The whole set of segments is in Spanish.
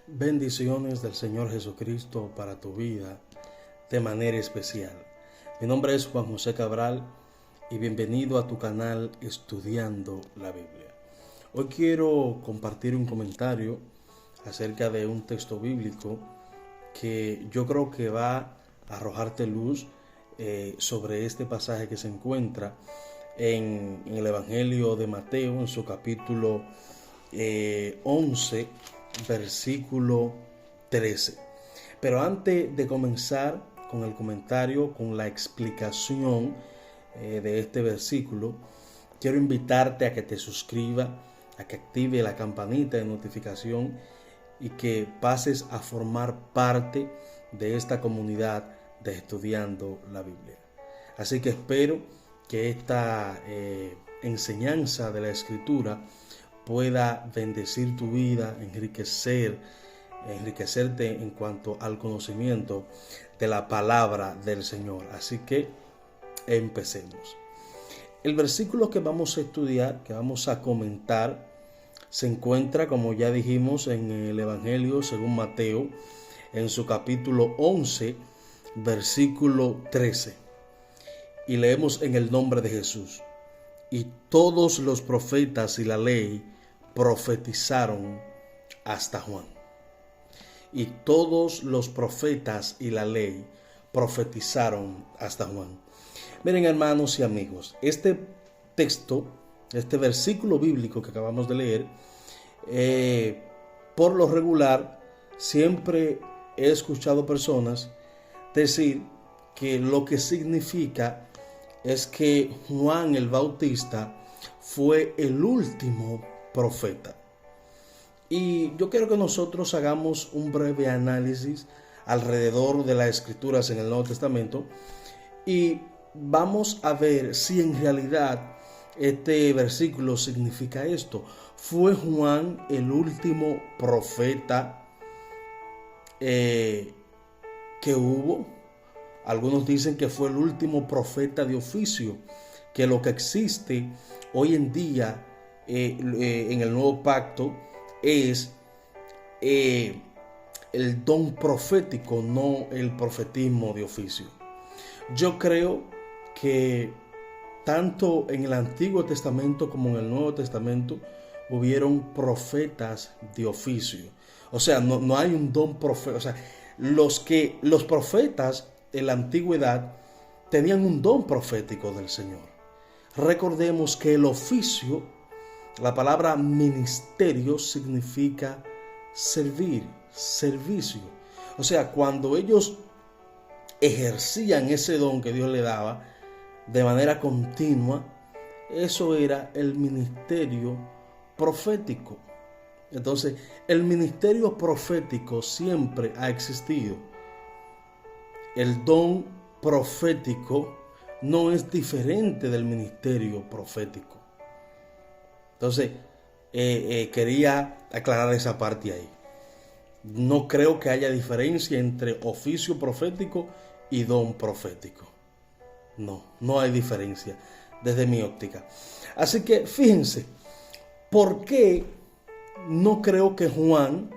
Bendiciones del Señor Jesucristo para tu vida de manera especial. Mi nombre es Juan José Cabral y bienvenido a tu canal Estudiando la Biblia. Hoy quiero compartir un comentario acerca de un texto bíblico que yo creo que va a arrojarte luz sobre este pasaje que se encuentra en el Evangelio de Mateo, en su capítulo 11, versículo 13. Pero antes de comenzar con el comentario, con la explicación de este versículo, quiero invitarte a que te suscribas, a que active la campanita de notificación y que pases a formar parte de esta comunidad de Estudiando la Biblia. Así que espero que esta enseñanza de la Escritura pueda bendecir tu vida, enriquecerte en cuanto al conocimiento de la palabra del Señor. Así que empecemos. El versículo que vamos a estudiar, que vamos a comentar, se encuentra, como ya dijimos, en el Evangelio según Mateo, en su capítulo 11, versículo 13. Y leemos en el nombre de Jesús. Y todos los profetas y la ley profetizaron hasta Juan. Y todos los profetas y la ley profetizaron hasta Juan. Miren, hermanos y amigos, este texto, este versículo bíblico que acabamos de leer, por lo regular, siempre he escuchado personas decir que lo que significa es que Juan el Bautista fue el último profeta. Y yo quiero que nosotros hagamos un breve análisis alrededor de las escrituras en el Nuevo Testamento y vamos a ver si en realidad este versículo significa esto. ¿Fue Juan el último profeta que hubo? Algunos dicen que fue el último profeta de oficio, que lo que existe hoy en día en el nuevo pacto es el don profético, no el profetismo de oficio. Yo creo que tanto en el Antiguo Testamento como en el Nuevo Testamento hubieron profetas de oficio. O sea, no hay un don profético. O sea, los profetas en la antigüedad tenían un don profético del Señor. Recordemos que el oficio, la palabra ministerio significa servir, servicio. O sea, cuando ellos ejercían ese don que Dios le daba de manera continua, eso era el ministerio profético. Entonces, el ministerio profético siempre ha existido. El don profético no es diferente del ministerio profético. Entonces, quería aclarar esa parte ahí. No creo que haya diferencia entre oficio profético y don profético. No hay diferencia desde mi óptica. Así que fíjense, ¿por qué no creo que Juan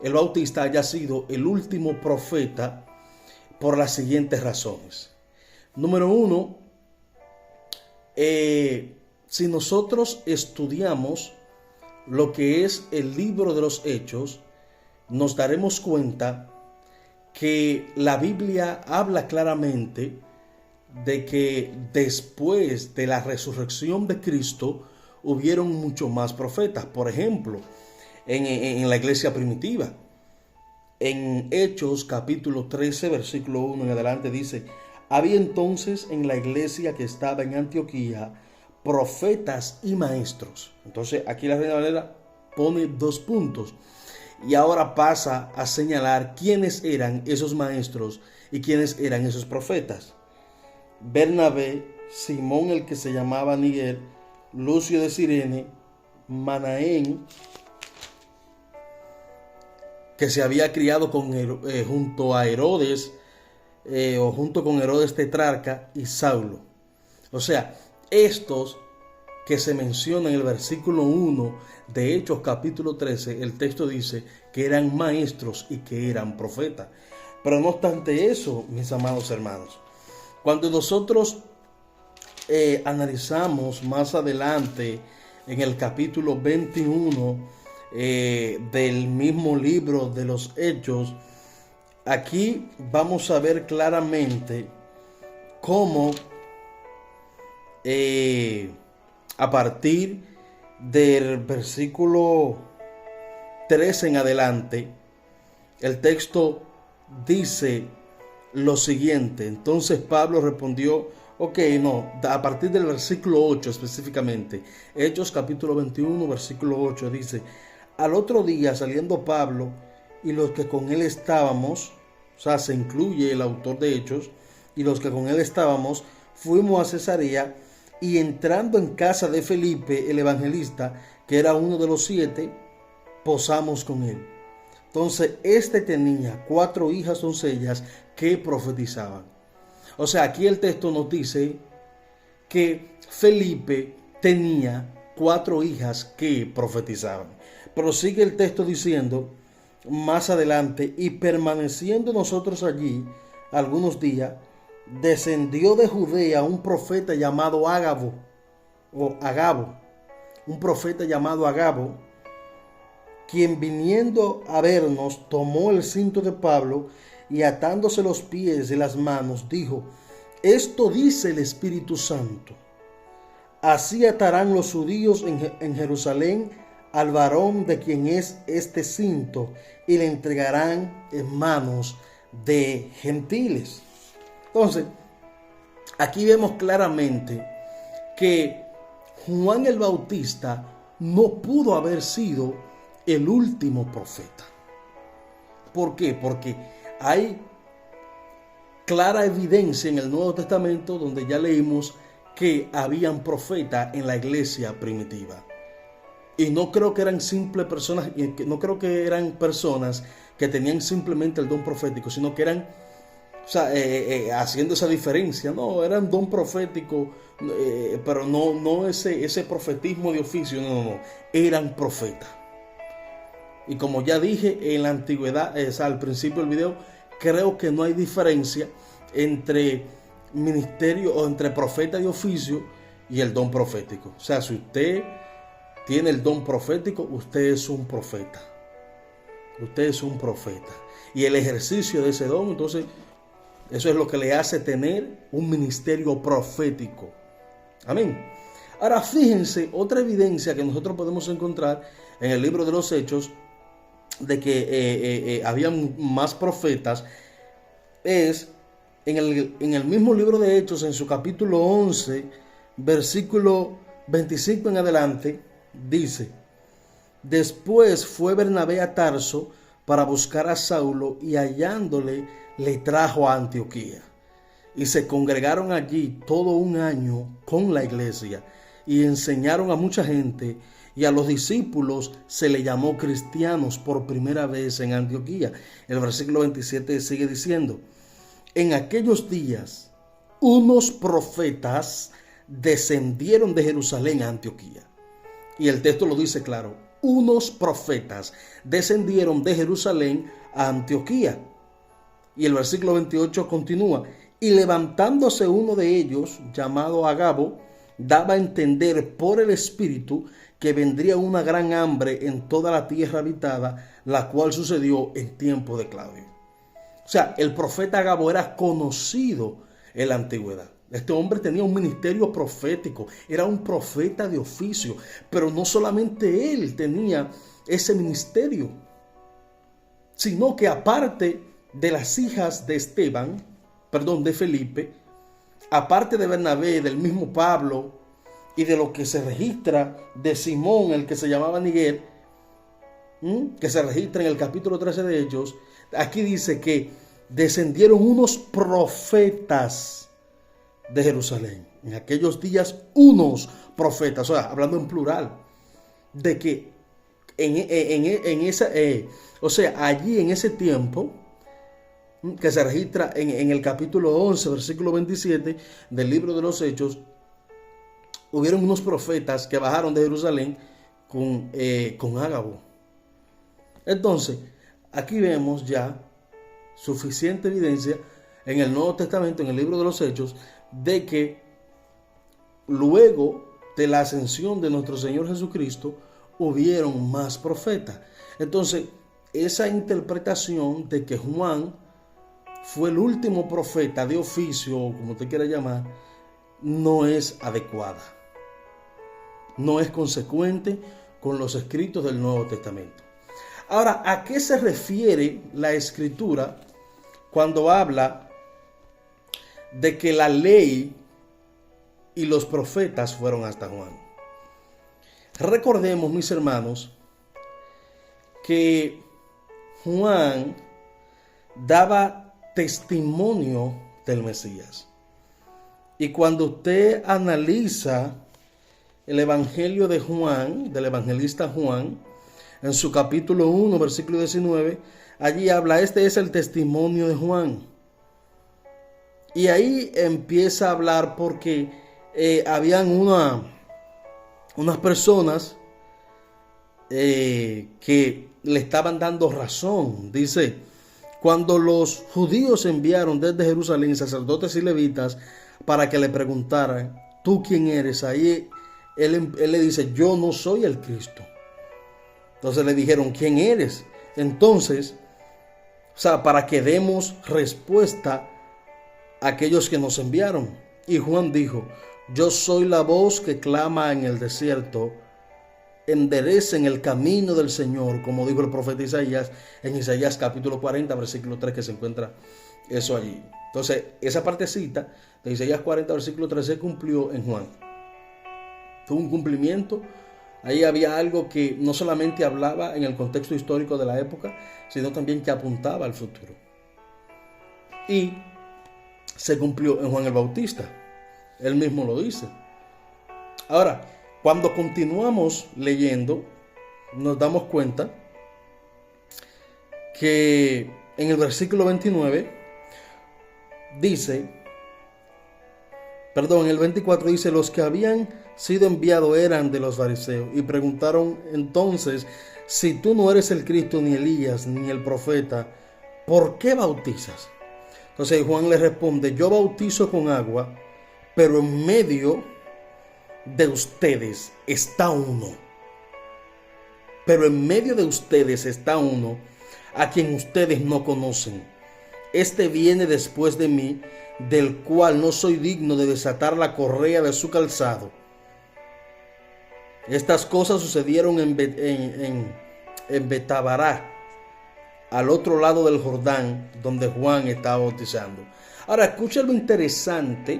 el Bautista haya sido el último profeta? Por las siguientes razones. Número uno, si nosotros estudiamos lo que es el libro de los Hechos, nos daremos cuenta que la Biblia habla claramente de que después de la resurrección de Cristo hubieron mucho más profetas. Por ejemplo, en la iglesia primitiva, en Hechos capítulo 13, versículo 1 en adelante dice: había entonces en la iglesia que estaba en Antioquía profetas y maestros. Entonces aquí la Reina Valera pone 2 puntos y ahora pasa a señalar quiénes eran esos maestros y quiénes eran esos profetas. Bernabé, Simón el que se llamaba Niger, Lucio de Cirene, Manaén, que se había criado junto a Herodes, junto con Herodes tetrarca, y Saulo. O sea, estos que se menciona en el versículo 1 de Hechos capítulo 13, el texto dice que eran maestros y que eran profetas. Pero no obstante eso, mis amados hermanos, cuando nosotros analizamos más adelante en el capítulo 21 del mismo libro de los Hechos, aquí vamos a ver claramente cómo a partir del versículo 3 en adelante, el texto dice lo siguiente. Entonces Pablo respondió, a partir del versículo 8 específicamente, Hechos capítulo 21, versículo 8 dice: al otro día saliendo Pablo y los que con él estábamos, o sea, se incluye el autor de Hechos, y los que con él estábamos, fuimos a Cesarea, y entrando en casa de Felipe, el evangelista, que era uno de los 7, posamos con él. Entonces, este tenía 4 hijas doncellas que profetizaban. O sea, aquí el texto nos dice que Felipe tenía 4 hijas que profetizaban. Pero sigue el texto diciendo más adelante: y permaneciendo nosotros allí algunos días, descendió de Judea un profeta llamado Agabo, un profeta llamado Agabo, quien viniendo a vernos tomó el cinto de Pablo y atándose los pies y las manos dijo: esto dice el Espíritu Santo, así atarán los judíos en Jerusalén al varón de quien es este cinto y le entregarán en manos de gentiles. Entonces, aquí vemos claramente que Juan el Bautista no pudo haber sido el último profeta. ¿Por qué? Porque hay clara evidencia en el Nuevo Testamento donde ya leímos que habían profetas en la iglesia primitiva. Y no creo que eran simples personas, no creo que eran personas que tenían simplemente el don profético, sino que eran, haciendo esa diferencia, no, eran don profético, pero no ese profetismo de oficio, no, eran profetas. Y como ya dije en la antigüedad, al principio del video, creo que no hay diferencia entre ministerio o entre profeta de oficio y el don profético. O sea, si usted tiene el don profético, usted es un profeta. Usted es un profeta. Y el ejercicio de ese don, entonces, eso es lo que le hace tener un ministerio profético. Amén. Ahora, fíjense, otra evidencia que nosotros podemos encontrar en el libro de los Hechos de que habían más profetas es en el mismo libro de Hechos, en su capítulo 11, versículo 25 en adelante, dice: después fue Bernabé a Tarso para buscar a Saulo, y hallándole le trajo a Antioquía. Y se congregaron allí todo un año con la iglesia, y enseñaron a mucha gente, y a los discípulos se le llamó cristianos por primera vez en Antioquía. El versículo 27 sigue diciendo: en aquellos días unos profetas descendieron de Jerusalén a Antioquía. Y el texto lo dice claro: unos profetas descendieron de Jerusalén a Antioquía. Y el versículo 28 continúa: y levantándose uno de ellos, llamado Agabo, daba a entender por el Espíritu que vendría una gran hambre en toda la tierra habitada, la cual sucedió en tiempo de Claudio. O sea, el profeta Agabo era conocido en la antigüedad. Este hombre tenía un ministerio profético, era un profeta de oficio, pero no solamente él tenía ese ministerio, sino que aparte de las hijas de de Felipe, aparte de Bernabé, del mismo Pablo y de lo que se registra de Simón, el que se llamaba Níger, que se registra en el capítulo 13 de Hechos, aquí dice que descendieron unos profetas de Jerusalén. En aquellos días, unos profetas, o sea, hablando en plural, de que allí en ese tiempo, que se registra en el capítulo 11, versículo 27 del libro de los Hechos, hubieron unos profetas que bajaron de Jerusalén con Ágabo. Entonces, aquí vemos ya suficiente evidencia en el Nuevo Testamento, en el libro de los Hechos, de que luego de la ascensión de nuestro Señor Jesucristo, hubieron más profetas. Entonces, esa interpretación de que Juan fue el último profeta de oficio, o como usted quiera llamar, no es adecuada. No es consecuente con los escritos del Nuevo Testamento. Ahora, ¿a qué se refiere la Escritura cuando habla de que la ley y los profetas fueron hasta Juan? Recordemos, mis hermanos, que Juan daba testimonio del Mesías. Y cuando usted analiza el Evangelio de Juan, del evangelista Juan, en su capítulo 1, versículo 19, allí habla, este es el testimonio de Juan. Y ahí empieza a hablar porque habían unas personas que le estaban dando razón. Dice, cuando los judíos enviaron desde Jerusalén sacerdotes y levitas para que le preguntaran, ¿tú quién eres? Ahí él le dice, yo no soy el Cristo. Entonces le dijeron, ¿quién eres? Entonces, para que demos respuesta a aquellos que nos enviaron. Y Juan dijo, yo soy la voz que clama en el desierto, enderecen el camino del Señor, como dijo el profeta Isaías, en Isaías capítulo 40, versículo 3, que se encuentra eso allí. Entonces, esa partecita de Isaías 40, versículo 3 se cumplió en Juan. Tuvo un cumplimiento. Ahí había algo que no solamente hablaba en el contexto histórico de la época, sino también que apuntaba al futuro. Y se cumplió en Juan el Bautista. Él mismo lo dice. Ahora, cuando continuamos leyendo, nos damos cuenta que en el versículo 29 dice, en el 24 dice, los que habían sido enviados eran de los fariseos y preguntaron entonces, si tú no eres el Cristo, ni Elías, ni el profeta, ¿por qué bautizas? Entonces Juan le responde, yo bautizo con agua, pero en medio de ustedes está uno. Pero en medio de ustedes está uno a quien ustedes no conocen. Este viene después de mí, del cual no soy digno de desatar la correa de su calzado. Estas cosas sucedieron en Betabará, al otro lado del Jordán, donde Juan estaba bautizando. Ahora, escucha lo interesante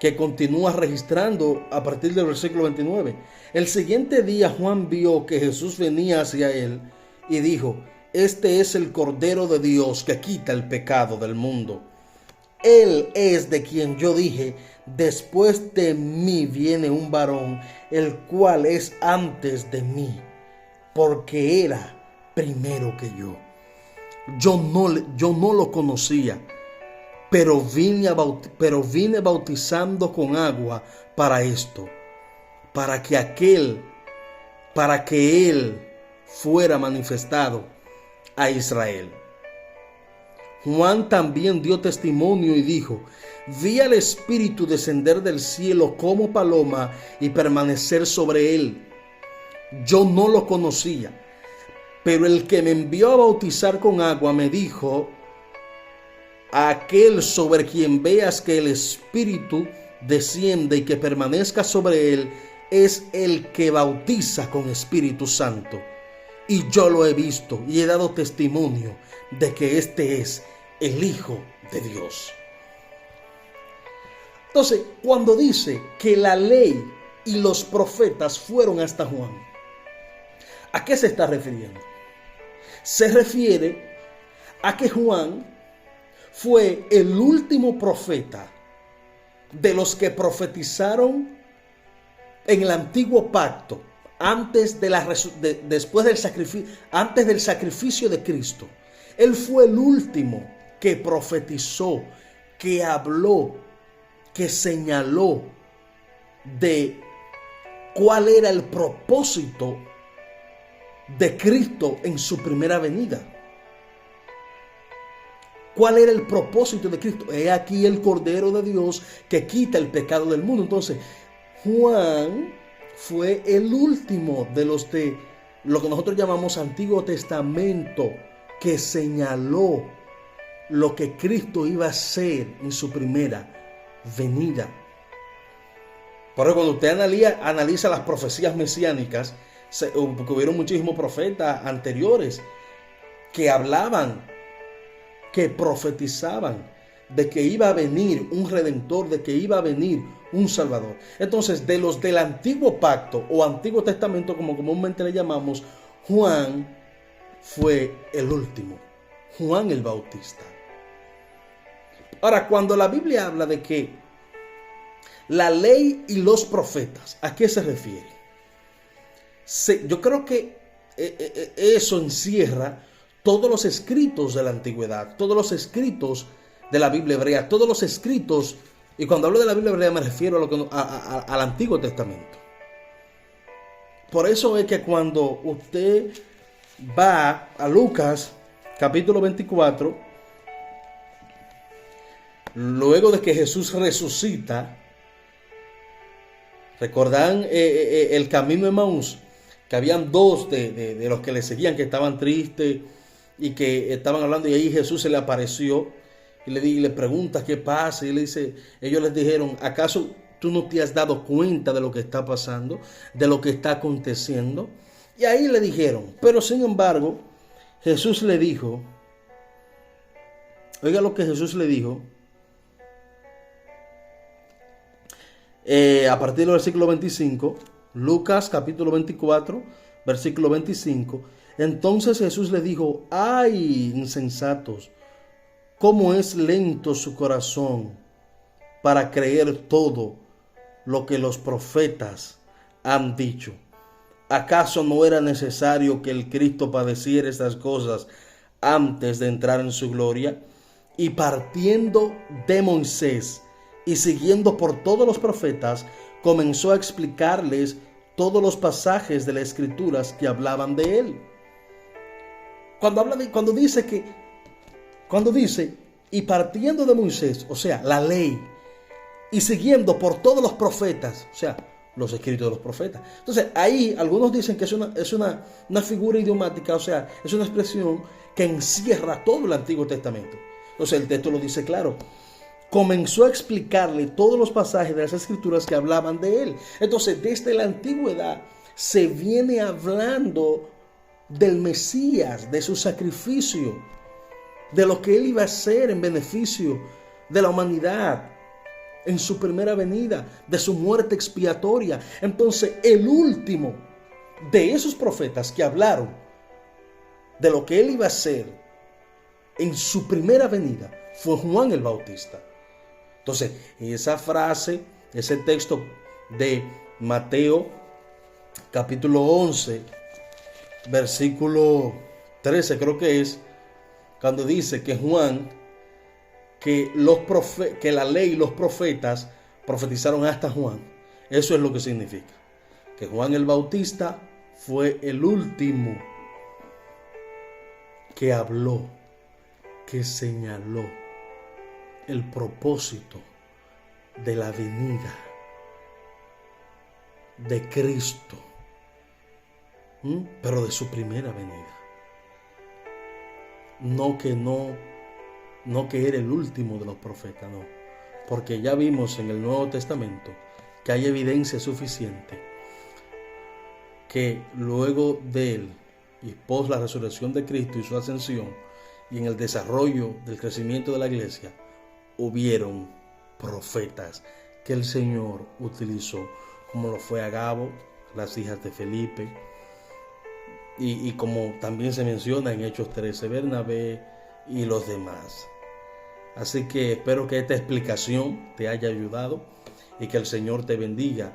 que continúa registrando a partir del versículo 29. El siguiente día Juan vio que Jesús venía hacia él y dijo, este es el Cordero de Dios que quita el pecado del mundo. Él es de quien yo dije, después de mí viene un varón, el cual es antes de mí, porque era primero que yo. Yo no lo conocía, pero vine bautizando con agua para esto, para que Él fuera manifestado a Israel. Juan también dio testimonio y dijo, vi al Espíritu descender del cielo como paloma y permanecer sobre él. Yo no lo conocía, pero el que me envió a bautizar con agua me dijo, aquel sobre quien veas que el Espíritu desciende y que permanezca sobre él, es el que bautiza con Espíritu Santo. Y yo lo he visto y he dado testimonio de que este es el Hijo de Dios. Entonces, cuando dice que la ley y los profetas fueron hasta Juan, ¿a qué se está refiriendo? Se refiere a que Juan fue el último profeta de los que profetizaron en el antiguo pacto, antes del sacrificio de Cristo. Él fue el último que profetizó, que habló, que señaló de cuál era el propósito de Cristo en su primera venida. ¿Cuál era el propósito de Cristo? He aquí el Cordero de Dios que quita el pecado del mundo. Entonces, Juan fue el último de los de lo que nosotros llamamos Antiguo Testamento, que señaló lo que Cristo iba a hacer en su primera venida. Por eso cuando usted analiza las profecías mesiánicas, porque hubieron muchísimos profetas anteriores que hablaban, que profetizaban de que iba a venir un redentor, de que iba a venir un salvador. Entonces, de los del antiguo pacto o antiguo testamento, como comúnmente le llamamos, Juan fue el último, Juan el Bautista. Ahora, cuando la Biblia habla de que la ley y los profetas, ¿a qué se refiere? Yo creo que eso encierra todos los escritos de la antigüedad, todos los escritos de la Biblia hebrea, todos los escritos, y cuando hablo de la Biblia hebrea me refiero al Antiguo Testamento. Por eso es que cuando usted va a Lucas capítulo 24, luego de que Jesús resucita, recordan el camino de Emaús, que habían dos de los que le seguían que estaban tristes y que estaban hablando, y ahí Jesús se le apareció y le pregunta qué pasa, y le dice, ellos les dijeron, ¿acaso tú no te has dado cuenta de lo que está pasando, de lo que está aconteciendo? Y ahí le dijeron, pero sin embargo, Jesús le dijo, oiga lo que Jesús le dijo, a partir del versículo 25, Lucas capítulo 24, versículo 25. Entonces Jesús le dijo, ¡ay, insensatos! ¿Cómo es lento su corazón para creer todo lo que los profetas han dicho? ¿Acaso no era necesario que el Cristo padeciera estas cosas antes de entrar en su gloria? Y partiendo de Moisés y siguiendo por todos los profetas, comenzó a explicarles todos los pasajes de las Escrituras que hablaban de él. Cuando dice, y partiendo de Moisés, o sea, la ley, y siguiendo por todos los profetas, o sea, los escritos de los profetas. Entonces, ahí algunos dicen que es una figura idiomática, o sea, es una expresión que encierra todo el Antiguo Testamento. Entonces, el texto lo dice claro. Comenzó a explicarle todos los pasajes de las Escrituras que hablaban de él. Entonces, desde la antigüedad se viene hablando del Mesías, de su sacrificio, de lo que él iba a hacer en beneficio de la humanidad en su primera venida, de su muerte expiatoria. Entonces, el último de esos profetas que hablaron de lo que él iba a hacer en su primera venida fue Juan el Bautista. Entonces, esa frase, ese texto de Mateo capítulo 11, versículo 13 creo que es, cuando dice que Juan, que la ley y los profetas profetizaron hasta Juan. Eso es lo que significa. Que Juan el Bautista fue el último que habló, que señaló el propósito de la venida de Cristo, pero de su primera venida. No que era el último de los profetas, no. Porque ya vimos en el Nuevo Testamento que hay evidencia suficiente que luego de él y pos la resurrección de Cristo y su ascensión y en el desarrollo del crecimiento de la iglesia, hubieron profetas que el Señor utilizó, como lo fue Agabo, las hijas de Felipe, y como también se menciona en Hechos 13, Bernabé y los demás. Así que espero que esta explicación te haya ayudado y que el Señor te bendiga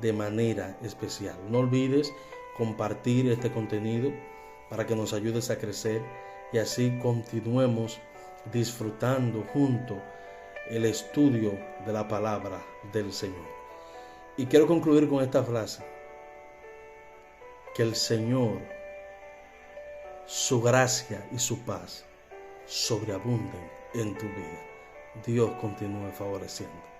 de manera especial. No olvides compartir este contenido para que nos ayudes a crecer y así continuemos disfrutando juntos el estudio de la palabra del Señor. Y quiero concluir con esta frase: que el Señor, su gracia y su paz sobreabunden en tu vida. Dios continúe favoreciendo.